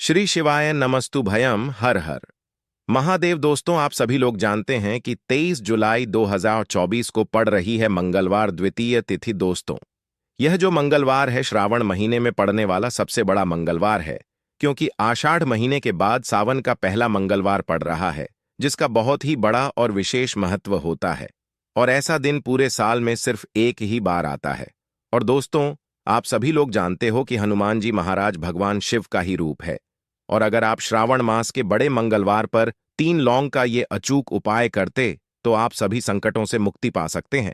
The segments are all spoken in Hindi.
श्री शिवाय नमस्तु भयम हर हर महादेव। दोस्तों, आप सभी लोग जानते हैं कि 23 जुलाई 2024 को पड़ रही है मंगलवार द्वितीय तिथि। दोस्तों, यह जो मंगलवार है श्रावण महीने में पड़ने वाला सबसे बड़ा मंगलवार है, क्योंकि आषाढ़ महीने के बाद सावन का पहला मंगलवार पड़ रहा है, जिसका बहुत ही बड़ा और विशेष महत्व होता है। और ऐसा दिन पूरे साल में सिर्फ एक ही बार आता है। और दोस्तों, आप सभी लोग जानते हो कि हनुमान जी महाराज भगवान शिव का ही रूप है। और अगर आप श्रावण मास के बड़े मंगलवार पर 3 लौंग का ये अचूक उपाय करते तो आप सभी संकटों से मुक्ति पा सकते हैं।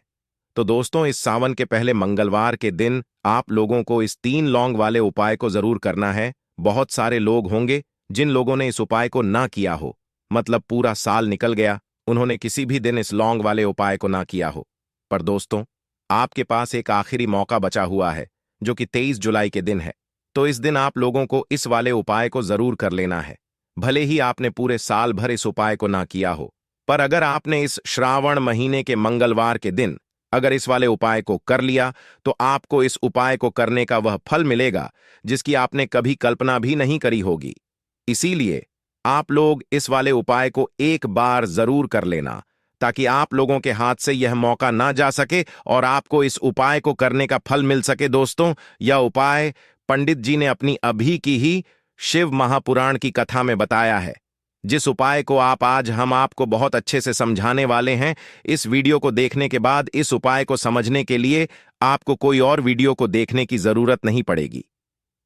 तो दोस्तों, इस सावन के पहले मंगलवार के दिन आप लोगों को इस 3 लौंग वाले उपाय को जरूर करना है। बहुत सारे लोग होंगे जिन लोगों ने इस उपाय को ना किया हो, मतलब पूरा साल निकल गया, उन्होंने किसी भी दिन इस लौंग वाले उपाय को ना किया हो। पर दोस्तों, आपके पास एक आखिरी मौका बचा हुआ है, जो कि 23 जुलाई के दिन है। तो इस दिन आप लोगों को इस वाले उपाय को जरूर कर लेना है। भले ही आपने पूरे साल भर इस उपाय को ना किया हो, पर अगर आपने इस श्रावण महीने के मंगलवार के दिन अगर इस वाले उपाय को कर लिया, तो आपको इस उपाय को करने का वह फल मिलेगा जिसकी आपने कभी कल्पना भी नहीं करी होगी। इसीलिए आप लोग इस वाले उपाय को एक बार जरूर कर लेना, ताकि आप लोगों के हाथ से यह मौका ना जा सके और आपको इस उपाय को करने का फल मिल सके। दोस्तों, यह उपाय पंडित जी ने अपनी अभी की ही शिव महापुराण की कथा में बताया है, जिस उपाय को आज हम आपको बहुत अच्छे से समझाने वाले हैं। इस वीडियो को देखने के बाद इस उपाय को समझने के लिए आपको कोई और वीडियो को देखने की जरूरत नहीं पड़ेगी।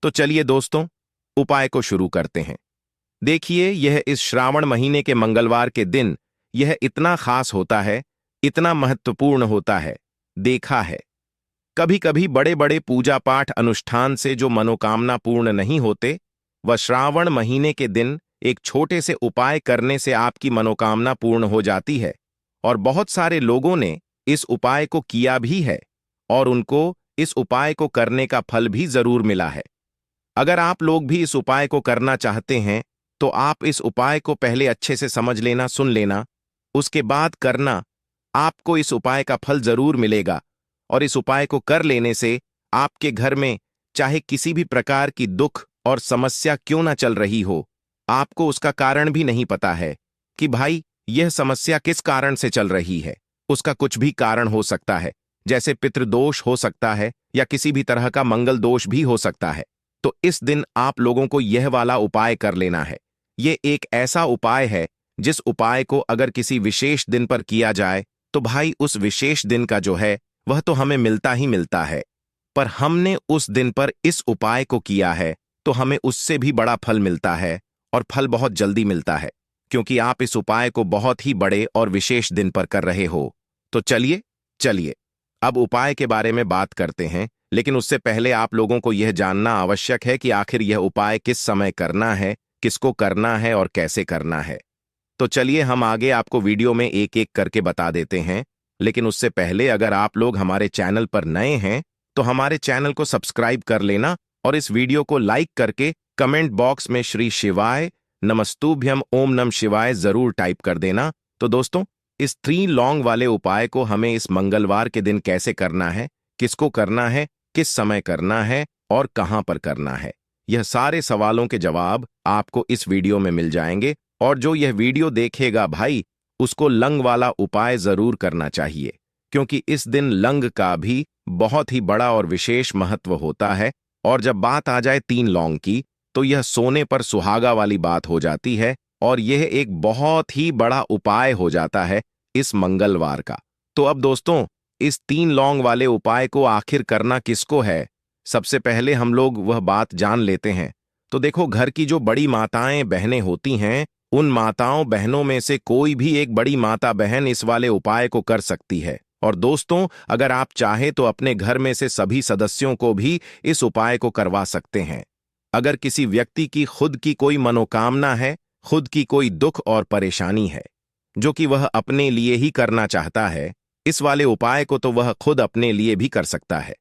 तो चलिए दोस्तों, उपाय को शुरू करते हैं। देखिए, यह इस श्रावण महीने के मंगलवार के दिन यह इतना खास होता है, इतना महत्वपूर्ण होता है। देखा है, कभी कभी बड़े बड़े पूजा पाठ अनुष्ठान से जो मनोकामना पूर्ण नहीं होते, वह श्रावण महीने के दिन एक छोटे से उपाय करने से आपकी मनोकामना पूर्ण हो जाती है। और बहुत सारे लोगों ने इस उपाय को किया भी है और उनको इस उपाय को करने का फल भी जरूर मिला है। अगर आप लोग भी इस उपाय को करना चाहते हैं, तो आप इस उपाय को पहले अच्छे से समझ लेना, सुन लेना, उसके बाद करना। आपको इस उपाय का फल जरूर मिलेगा। और इस उपाय को कर लेने से आपके घर में चाहे किसी भी प्रकार की दुख और समस्या क्यों ना चल रही हो, आपको उसका कारण भी नहीं पता है कि भाई यह समस्या किस कारण से चल रही है। उसका कुछ भी कारण हो सकता है, जैसे पितृदोष हो सकता है या किसी भी तरह का मंगल दोष भी हो सकता है। तो इस दिन आप लोगों को यह वाला उपाय कर लेना है। यह एक ऐसा उपाय है जिस उपाय को अगर किसी विशेष दिन पर किया जाए, तो भाई उस विशेष दिन का जो है वह तो हमें मिलता ही मिलता है। पर हमने उस दिन पर इस उपाय को किया है तो हमें उससे भी बड़ा फल मिलता है, और फल बहुत जल्दी मिलता है, क्योंकि आप इस उपाय को बहुत ही बड़े और विशेष दिन पर कर रहे हो। तो चलिए चलिए अब उपाय के बारे में बात करते हैं। लेकिन उससे पहले आप लोगों को यह जानना आवश्यक है कि आखिर यह उपाय किस समय करना है, किसको करना है और कैसे करना है। तो चलिए हम आगे आपको वीडियो में एक एक करके बता देते हैं। लेकिन उससे पहले अगर आप लोग हमारे चैनल पर नए हैं, तो हमारे चैनल को सब्सक्राइब कर लेना और इस वीडियो को लाइक करके कमेंट बॉक्स में श्री शिवाय नमस्तुभ्यम ओम नम शिवाय जरूर टाइप कर देना। तो दोस्तों, इस 3 लौंग वाले उपाय को हमें इस मंगलवार के दिन कैसे करना है, किसको करना है, किस समय करना है और कहां पर करना है, यह सारे सवालों के जवाब आपको इस वीडियो में मिल जाएंगे। और जो यह वीडियो देखेगा भाई, उसको लंग वाला उपाय जरूर करना चाहिए, क्योंकि इस दिन लंग का भी बहुत ही बड़ा और विशेष महत्व होता है। और जब बात आ जाए 3 लौंग की, तो यह सोने पर सुहागा वाली बात हो जाती है और यह एक बहुत ही बड़ा उपाय हो जाता है इस मंगलवार का। तो अब दोस्तों, इस 3 लौंग वाले उपाय को आखिर करना किसको है, सबसे पहले हम लोग वह बात जान लेते हैं। तो देखो, घर की जो बड़ी माताएं बहनें होती हैं, उन माताओं बहनों में से कोई भी एक बड़ी माता बहन इस वाले उपाय को कर सकती है। और दोस्तों, अगर आप चाहें तो अपने घर में से सभी सदस्यों को भी इस उपाय को करवा सकते हैं। अगर किसी व्यक्ति की खुद की कोई मनोकामना है, खुद की कोई दुख और परेशानी है, जो कि वह अपने लिए ही करना चाहता है, इस वाले उपाय को तो वह खुद अपने लिए भी कर सकता है।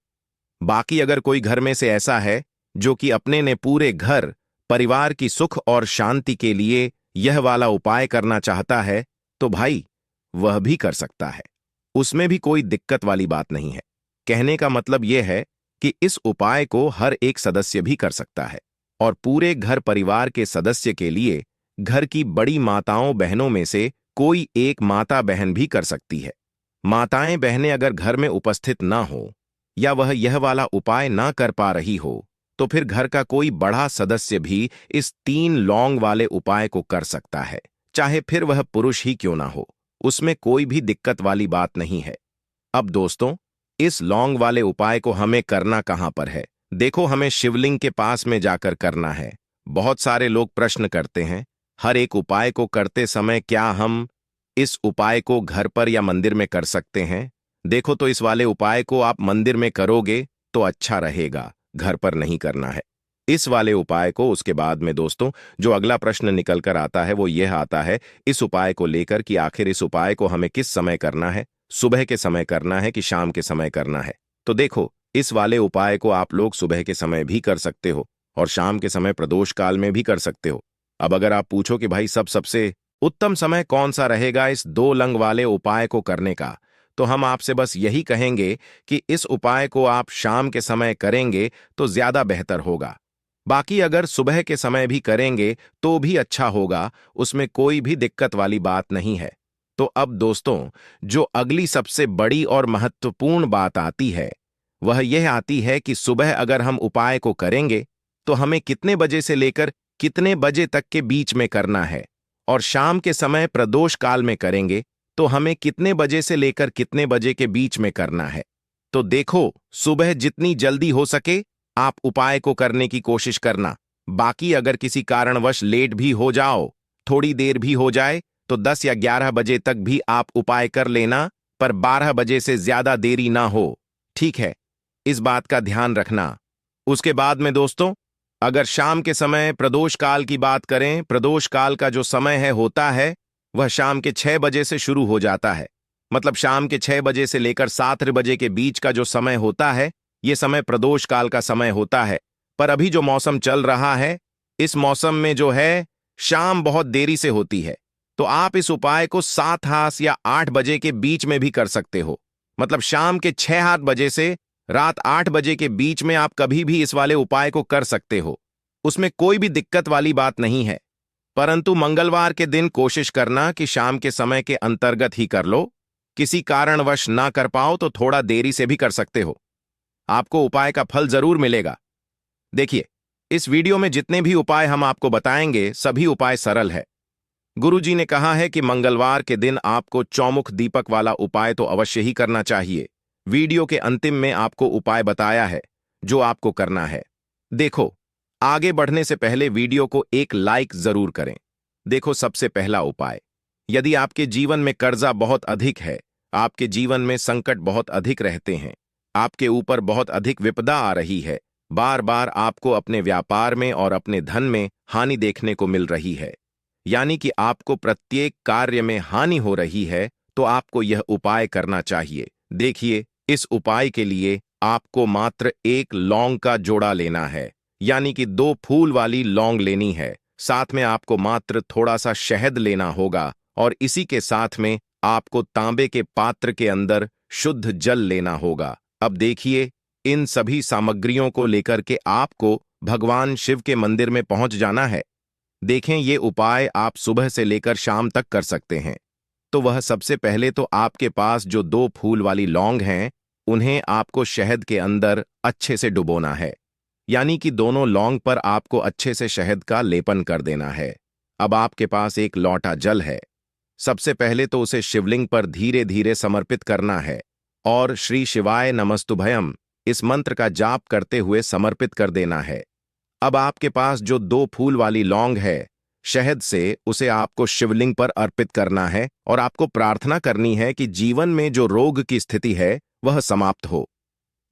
बाकी अगर कोई घर में से ऐसा है जो कि अपने ने पूरे घर परिवार की सुख और शांति के लिए यह वाला उपाय करना चाहता है, तो भाई वह भी कर सकता है। उसमें भी कोई दिक्कत वाली बात नहीं है। कहने का मतलब यह है कि इस उपाय को हर एक सदस्य भी कर सकता है। और पूरे घर परिवार के सदस्य के लिए घर की बड़ी माताओं बहनों में से कोई एक माता बहन भी कर सकती है। माताएं बहनें अगर घर में उपस्थित ना हो या वह यह वाला उपाय ना कर पा रही हो, तो फिर घर का कोई बड़ा सदस्य भी इस 3 लौंग वाले उपाय को कर सकता है, चाहे फिर वह पुरुष ही क्यों ना हो। उसमें कोई भी दिक्कत वाली बात नहीं है। अब दोस्तों, इस लौंग वाले उपाय को हमें करना कहां पर है? देखो, हमें शिवलिंग के पास में जाकर करना है। बहुत सारे लोग प्रश्न करते हैं, हर एक उपाय को करते समय क्या हम इस उपाय को घर पर या मंदिर में कर सकते हैं? देखो, तो इस वाले उपाय को आप मंदिर में करोगे तो अच्छा रहेगा, घर पर नहीं करना है इस वाले उपाय को। उसके बाद में दोस्तों, जो अगला प्रश्न निकल कर आता है वो यह आता है इस उपाय को लेकर कि आखिर इस उपाय को हमें किस समय करना है, सुबह के समय करना है कि शाम के समय करना है? तो देखो, इस वाले उपाय को आप लोग सुबह के समय भी कर सकते हो और शाम के समय प्रदोष काल में भी कर सकते हो। अब अगर आप पूछो कि भाई सबसे उत्तम समय कौन सा रहेगा इस 2 लंग वाले उपाय को करने का, तो हम आपसे बस यही कहेंगे कि इस उपाय को आप शाम के समय करेंगे तो ज्यादा बेहतर होगा। बाकी अगर सुबह के समय भी करेंगे तो भी अच्छा होगा, उसमें कोई भी दिक्कत वाली बात नहीं है। तो अब दोस्तों, जो अगली सबसे बड़ी और महत्वपूर्ण बात आती है वह यह आती है कि सुबह अगर हम उपाय को करेंगे तो हमें कितने बजे से लेकर कितने बजे तक के बीच में करना है, और शाम के समय प्रदोष काल में करेंगे तो हमें कितने बजे से लेकर कितने बजे के बीच में करना है। तो देखो, सुबह जितनी जल्दी हो सके आप उपाय को करने की कोशिश करना। बाकी अगर किसी कारणवश लेट भी हो जाओ, थोड़ी देर भी हो जाए, तो 10 या 11 बजे तक भी आप उपाय कर लेना, पर 12 बजे से ज्यादा देरी ना हो। ठीक है, इस बात का ध्यान रखना। उसके बाद में दोस्तों, अगर शाम के समय प्रदोष काल की बात करें, प्रदोष काल का जो समय है होता है वह शाम के 6 बजे से शुरू हो जाता है। मतलब शाम के 6 बजे से लेकर 7 बजे के बीच का जो समय होता है, यह समय प्रदोष काल का समय होता है। पर अभी जो मौसम चल रहा है, इस मौसम में जो है शाम बहुत देरी से होती है, तो आप इस उपाय को 7 हाथ या 8 बजे के बीच में भी कर सकते हो। मतलब शाम के 6 हाथ बजे से रात 8 बजे के बीच में आप कभी भी इस वाले उपाय को कर सकते हो, उसमें कोई भी दिक्कत वाली बात नहीं है। परंतु मंगलवार के दिन कोशिश करना कि शाम के समय के अंतर्गत ही कर लो। किसी कारणवश ना कर पाओ तो थोड़ा देरी से भी कर सकते हो, आपको उपाय का फल जरूर मिलेगा। देखिए, इस वीडियो में जितने भी उपाय हम आपको बताएंगे सभी उपाय सरल है। गुरुजी ने कहा है कि मंगलवार के दिन आपको चौमुख दीपक वाला उपाय तो अवश्य ही करना चाहिए। वीडियो के अंतिम में आपको उपाय बताया है जो आपको करना है। देखो, आगे बढ़ने से पहले वीडियो को एक लाइक जरूर करें। देखो, सबसे पहला उपाय, यदि आपके जीवन में कर्जा बहुत अधिक है, आपके जीवन में संकट बहुत अधिक रहते हैं, आपके ऊपर बहुत अधिक विपदा आ रही है, बार बार आपको अपने व्यापार में और अपने धन में हानि देखने को मिल रही है, यानी कि आपको प्रत्येक कार्य में हानि हो रही है, तो आपको यह उपाय करना चाहिए। देखिए, इस उपाय के लिए आपको मात्र 1 लौंग का जोड़ा लेना है, यानी कि 2 फूल वाली लौंग लेनी है। साथ में आपको मात्र थोड़ा सा शहद लेना होगा और इसी के साथ में आपको तांबे के पात्र के अंदर शुद्ध जल लेना होगा। अब देखिए, इन सभी सामग्रियों को लेकर के आपको भगवान शिव के मंदिर में पहुंच जाना है। देखें, ये उपाय आप सुबह से लेकर शाम तक कर सकते हैं। तो वह सबसे पहले तो आपके पास जो 2 फूल वाली लौंग हैं, उन्हें आपको शहद के अंदर अच्छे से डुबोना है, यानी कि दोनों लौंग पर आपको अच्छे से शहद का लेपन कर देना है। अब आपके पास एक लोटा जल है, सबसे पहले तो उसे शिवलिंग पर धीरे धीरे समर्पित करना है और श्री शिवाय नमस्तुभयम इस मंत्र का जाप करते हुए समर्पित कर देना है। अब आपके पास जो 2 फूल वाली लौंग है, शहद से उसे आपको शिवलिंग पर अर्पित करना है और आपको प्रार्थना करनी है कि जीवन में जो रोग की स्थिति है वह समाप्त हो,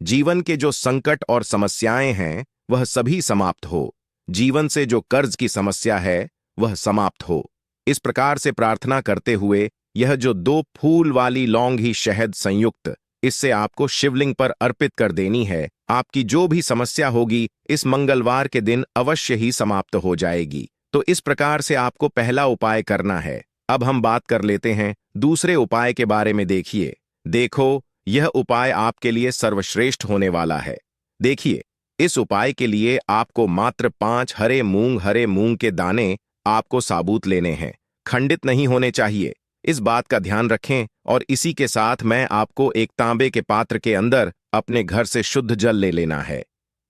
जीवन के जो संकट और समस्याएं हैं वह सभी समाप्त हो, जीवन से जो कर्ज की समस्या है वह समाप्त हो। इस प्रकार से प्रार्थना करते हुए यह जो 2 फूल वाली लौंग ही शहद संयुक्त, इससे आपको शिवलिंग पर अर्पित कर देनी है। आपकी जो भी समस्या होगी इस मंगलवार के दिन अवश्य ही समाप्त हो जाएगी। तो इस प्रकार से आपको पहला उपाय करना है। अब हम बात कर लेते हैं दूसरे उपाय के बारे में। देखिए, देखो, यह उपाय आपके लिए सर्वश्रेष्ठ होने वाला है। देखिए, इस उपाय के लिए आपको मात्र 5 हरे मूंग के दाने आपको साबुत लेने हैं, खंडित नहीं होने चाहिए। इस बात का ध्यान रखें। और इसी के साथ मैं आपको एक तांबे के पात्र के अंदर अपने घर से शुद्ध जल ले लेना है।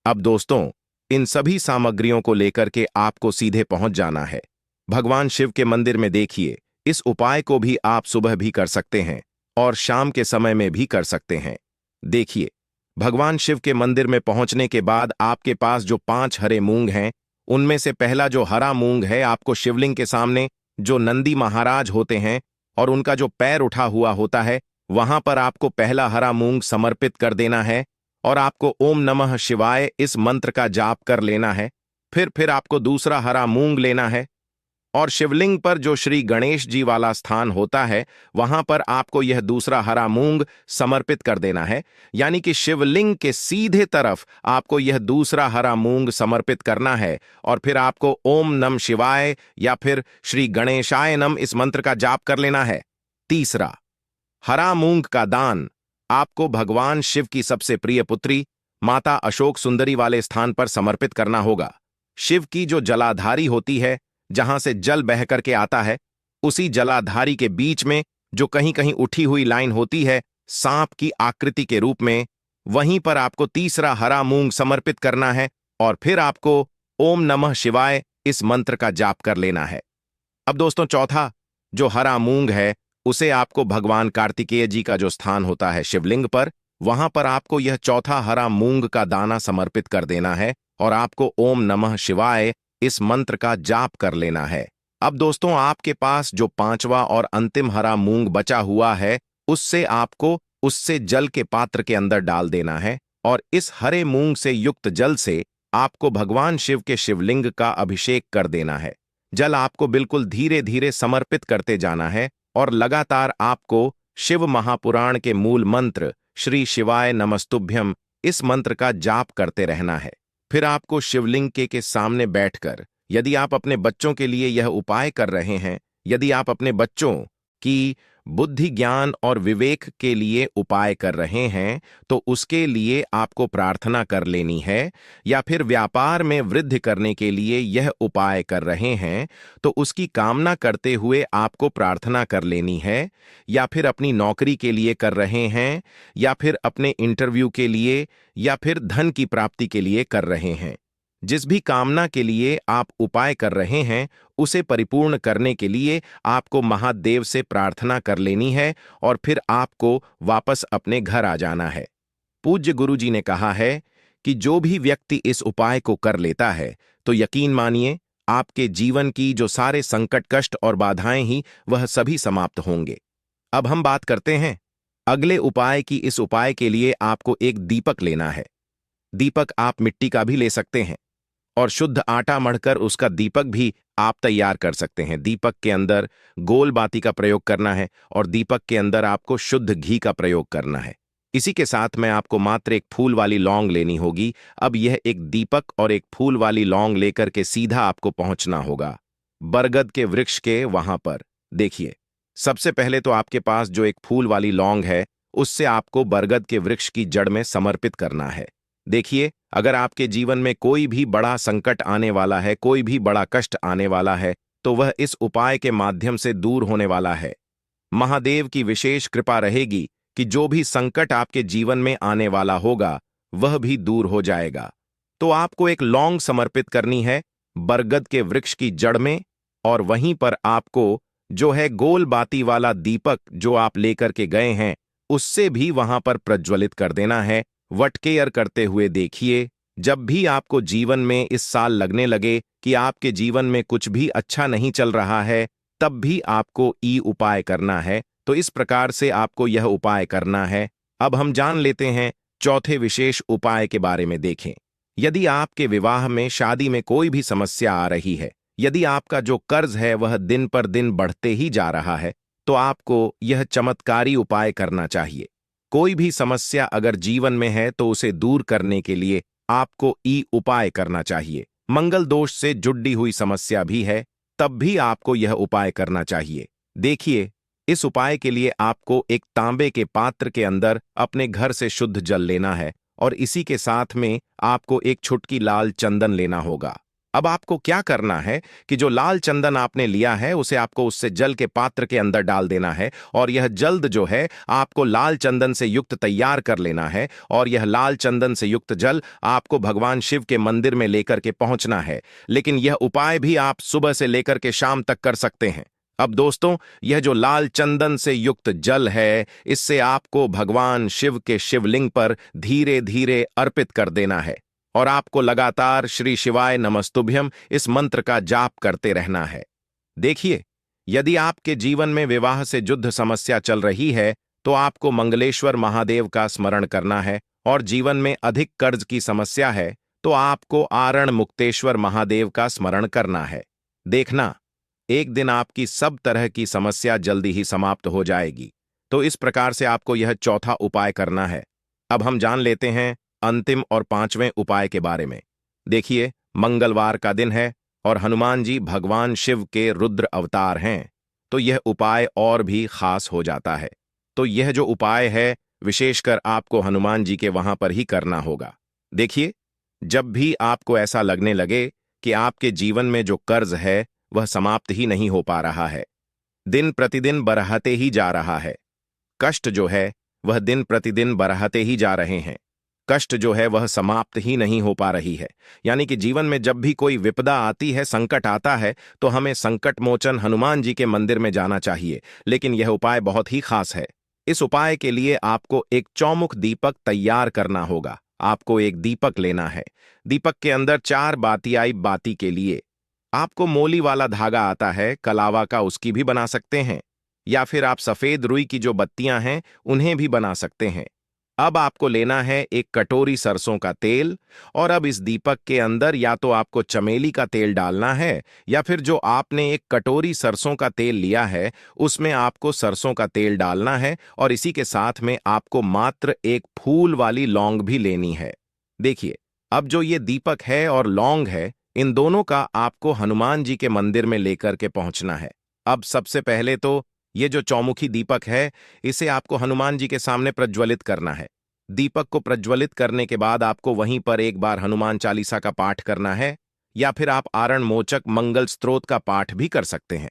अब दोस्तों, इन सभी सामग्रियों को लेकर के आपको सीधे पहुंच जाना है भगवान शिव के मंदिर में। देखिए, इस उपाय को भी आप सुबह भी कर सकते हैं और शाम के समय में भी कर सकते हैं। देखिए, भगवान शिव के मंदिर में पहुंचने के बाद आपके पास जो 5 हरे मूंग हैं, उनमें से पहला जो हरा मूंग है, आपको शिवलिंग के सामने जो नंदी महाराज होते हैं और उनका जो पैर उठा हुआ होता है, वहां पर आपको पहला हरा मूंग समर्पित कर देना है और आपको ओम नमः शिवाय इस मंत्र का जाप कर लेना है। फिर आपको दूसरा हरा मूंग लेना है और शिवलिंग पर जो श्री गणेश जी वाला स्थान होता है, वहां पर आपको यह दूसरा हरा मूंग समर्पित कर देना है। यानी कि शिवलिंग के सीधे तरफ आपको यह दूसरा हरा मूंग समर्पित करना है और फिर आपको ओम नम शिवाय या फिर श्री गणेशाय नम इस मंत्र का जाप कर लेना है। तीसरा, हरा मूंग का दान आपको भगवान शिव की सबसे प्रिय पुत्री माता अशोक सुंदरी वाले स्थान पर समर्पित करना होगा। शिव की जो जलाधारी होती है, जहां से जल बह करके आता है, उसी जलाधारी के बीच में जो कहीं कहीं उठी हुई लाइन होती है सांप की आकृति के रूप में, वहीं पर आपको तीसरा हरा मूंग समर्पित करना है और फिर आपको ओम नमः शिवाय इस मंत्र का जाप कर लेना है। अब दोस्तों, चौथा जो हरा मूंग है, उसे आपको भगवान कार्तिकेय जी का जो स्थान होता है शिवलिंग पर, वहां पर आपको यह चौथा हरा मूंग का दाना समर्पित कर देना है और आपको ओम नमः शिवाय इस मंत्र का जाप कर लेना है। अब दोस्तों, आपके पास जो 5वां और अंतिम हरा मूंग बचा हुआ है, उससे जल के पात्र के अंदर डाल देना है और इस हरे मूंग से युक्त जल से आपको भगवान शिव के शिवलिंग का अभिषेक कर देना है। जल आपको बिल्कुल धीरे धीरे समर्पित करते जाना है और लगातार आपको शिव महापुराण के मूल मंत्र श्री शिवाय नमस्तुभ्यम इस मंत्र का जाप करते रहना है। फिर आपको शिवलिंग के सामने बैठकर, यदि आप अपने बच्चों के लिए यह उपाय कर रहे हैं, यदि आप अपने बच्चों की बुद्धि ज्ञान और विवेक के लिए उपाय कर रहे हैं, तो उसके लिए आपको प्रार्थना कर लेनी है। या फिर व्यापार में वृद्धि करने के लिए यह उपाय कर रहे हैं, तो उसकी कामना करते हुए आपको प्रार्थना कर लेनी है। या फिर अपनी नौकरी के लिए कर रहे हैं, या फिर अपने इंटरव्यू के लिए, या फिर धन की प्राप्ति के लिए कर रहे हैं, जिस भी कामना के लिए आप उपाय कर रहे हैं, उसे परिपूर्ण करने के लिए आपको महादेव से प्रार्थना कर लेनी है और फिर आपको वापस अपने घर आ जाना है। पूज्य गुरु जी ने कहा है कि जो भी व्यक्ति इस उपाय को कर लेता है, तो यकीन मानिए आपके जीवन की जो सारे संकट कष्ट और बाधाएं ही वह सभी समाप्त होंगे। अब हम बात करते हैं अगले उपाय की। इस उपाय के लिए आपको एक दीपक लेना है। दीपक आप मिट्टी का भी ले सकते हैं और शुद्ध आटा मढ़कर उसका दीपक भी आप तैयार कर सकते हैं। दीपक के अंदर गोल बाती का प्रयोग करना है और दीपक के अंदर आपको शुद्ध घी का प्रयोग करना है। इसी के साथ में आपको मात्र एक फूल वाली लौंग लेनी होगी। अब यह एक दीपक और एक फूल वाली लौंग लेकर के सीधा आपको पहुंचना होगा बरगद के वृक्ष के वहां पर। देखिए, सबसे पहले तो आपके पास जो एक फूल वाली लौंग है, उससे आपको बरगद के वृक्ष की जड़ में समर्पित करना है। देखिए, अगर आपके जीवन में कोई भी बड़ा संकट आने वाला है, कोई भी बड़ा कष्ट आने वाला है, तो वह इस उपाय के माध्यम से दूर होने वाला है। महादेव की विशेष कृपा रहेगी कि जो भी संकट आपके जीवन में आने वाला होगा, वह भी दूर हो जाएगा। तो आपको एक लौंग समर्पित करनी है बरगद के वृक्ष की जड़ में, और वहीं पर आपको जो है गोल बाती वाला दीपक जो आप लेकर के गए हैं, उससे भी वहां पर प्रज्वलित कर देना है वटकेयर करते हुए। देखिए, जब भी आपको जीवन में इस साल लगने लगे कि आपके जीवन में कुछ भी अच्छा नहीं चल रहा है, तब भी आपको ई उपाय करना है। तो इस प्रकार से आपको यह उपाय करना है। अब हम जान लेते हैं चौथे विशेष उपाय के बारे में। देखें, यदि आपके विवाह में शादी में कोई भी समस्या आ रही है, यदि आपका जो कर्ज है वह दिन पर दिन बढ़ते ही जा रहा है, तो आपको यह चमत्कारी उपाय करना चाहिए। कोई भी समस्या अगर जीवन में है तो उसे दूर करने के लिए आपको ई उपाय करना चाहिए। मंगल दोष से जुड़ी हुई समस्या भी है, तब भी आपको यह उपाय करना चाहिए। देखिए, इस उपाय के लिए आपको एक तांबे के पात्र के अंदर अपने घर से शुद्ध जल लेना है और इसी के साथ में आपको एक छुटकी लाल चंदन लेना होगा। अब आपको क्या करना है कि जो लाल चंदन आपने लिया है उसे आपको उससे जल के पात्र के अंदर डाल देना है, और यह जल्द जो है आपको लाल चंदन से युक्त तैयार कर लेना है, और यह लाल चंदन से युक्त जल आपको भगवान शिव के मंदिर में लेकर के पहुंचना है। लेकिन यह उपाय भी आप सुबह से लेकर के शाम तक कर सकते हैं। अब दोस्तों, यह जो लाल चंदन से युक्त जल है, इससे आपको भगवान शिव के शिवलिंग पर धीरे धीरे अर्पित कर देना है, और आपको लगातार श्री शिवाय नमस्तुभ्यम इस मंत्र का जाप करते रहना है। देखिए, यदि आपके जीवन में विवाह से युद्ध समस्या चल रही है तो आपको मंगलेश्वर महादेव का स्मरण करना है, और जीवन में अधिक कर्ज की समस्या है तो आपको आरण मुक्तेश्वर महादेव का स्मरण करना है। देखना, एक दिन आपकी सब तरह की समस्या जल्दी ही समाप्त हो जाएगी। तो इस प्रकार से आपको यह चौथा उपाय करना है। अब हम जान लेते हैं अंतिम और पांचवें उपाय के बारे में। देखिए, मंगलवार का दिन है और हनुमान जी भगवान शिव के रुद्र अवतार हैं, तो यह उपाय और भी खास हो जाता है। तो यह जो उपाय है विशेषकर आपको हनुमान जी के वहां पर ही करना होगा। देखिए, जब भी आपको ऐसा लगने लगे कि आपके जीवन में जो कर्ज है वह समाप्त ही नहीं हो पा रहा है, दिन प्रतिदिन बढ़ते ही जा रहा है, कष्ट जो है वह दिन प्रतिदिन बढ़ते ही जा रहे हैं, कष्ट जो है वह समाप्त ही नहीं हो पा रही है, यानी कि जीवन में जब भी कोई विपदा आती है, संकट आता है, तो हमें संकट मोचन हनुमान जी के मंदिर में जाना चाहिए। लेकिन यह उपाय बहुत ही खास है। इस उपाय के लिए आपको एक चौमुख दीपक तैयार करना होगा। आपको एक दीपक लेना है। दीपक के अंदर 4 बाती बाती के लिए आपको मोली वाला धागा आता है, कलावा का, उसकी भी बना सकते हैं, या फिर आप सफेद रुई की जो बत्तियां हैं उन्हें भी बना सकते हैं। अब आपको लेना है एक कटोरी सरसों का तेल, और अब इस दीपक के अंदर या तो आपको चमेली का तेल डालना है, या फिर जो आपने एक कटोरी सरसों का तेल लिया है उसमें आपको सरसों का तेल डालना है, और इसी के साथ में आपको मात्र एक फूल वाली लौंग भी लेनी है। देखिए, अब जो ये दीपक है और लौंग है, इन दोनों का आपको हनुमान जी के मंदिर में लेकर के पहुंचना है। अब सबसे पहले तो ये जो चौमुखी दीपक है इसे आपको हनुमान जी के सामने प्रज्वलित करना है। दीपक को प्रज्वलित करने के बाद आपको वहीं पर एक बार हनुमान चालीसा का पाठ करना है, या फिर आप आरण मोचक मंगल स्तोत्र का पाठ भी कर सकते हैं।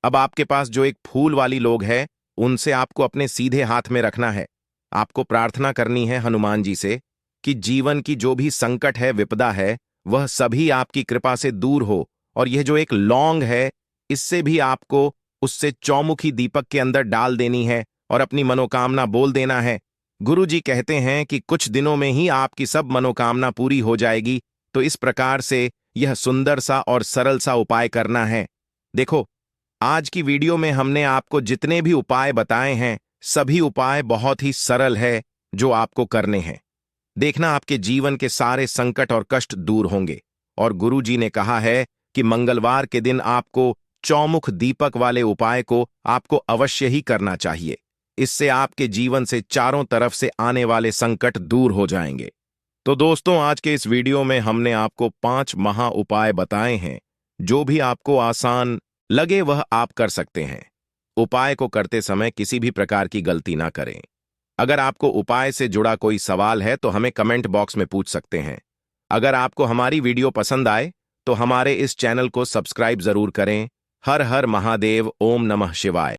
अब आपके पास जो एक फूल वाली लोग है उनसे आपको अपने सीधे हाथ में रखना है। आपको प्रार्थना करनी है हनुमान जी से कि जीवन की जो भी संकट है, विपदा है, वह सभी आपकी कृपा से दूर हो, और यह जो एक लौंग है इससे भी आपको उससे चौमुखी दीपक के अंदर डाल देनी है और अपनी मनोकामना बोल देना है। गुरु जी कहते हैं कि कुछ दिनों में ही आपकी सब मनोकामना पूरी हो जाएगी। तो इस प्रकार से यह सुंदर सा और सरल सा उपाय करना है। देखो, आज की वीडियो में हमने आपको जितने भी उपाय बताए हैं सभी उपाय बहुत ही सरल है जो आपको करने हैं। देखना, आपके जीवन के सारे संकट और कष्ट दूर होंगे। और गुरु जी ने कहा है कि मंगलवार के दिन आपको चौमुख दीपक वाले उपाय को आपको अवश्य ही करना चाहिए। इससे आपके जीवन से चारों तरफ से आने वाले संकट दूर हो जाएंगे। तो दोस्तों, आज के इस वीडियो में हमने आपको 5 महा उपाय बताए हैं। जो भी आपको आसान लगे वह आप कर सकते हैं। उपाय को करते समय किसी भी प्रकार की गलती ना करें। अगर आपको उपाय से जुड़ा कोई सवाल है तो हमें कमेंट बॉक्स में पूछ सकते हैं। अगर आपको हमारी वीडियो पसंद आए तो हमारे इस चैनल को सब्सक्राइब जरूर करें। हर हर महादेव, ओम नमः शिवाय।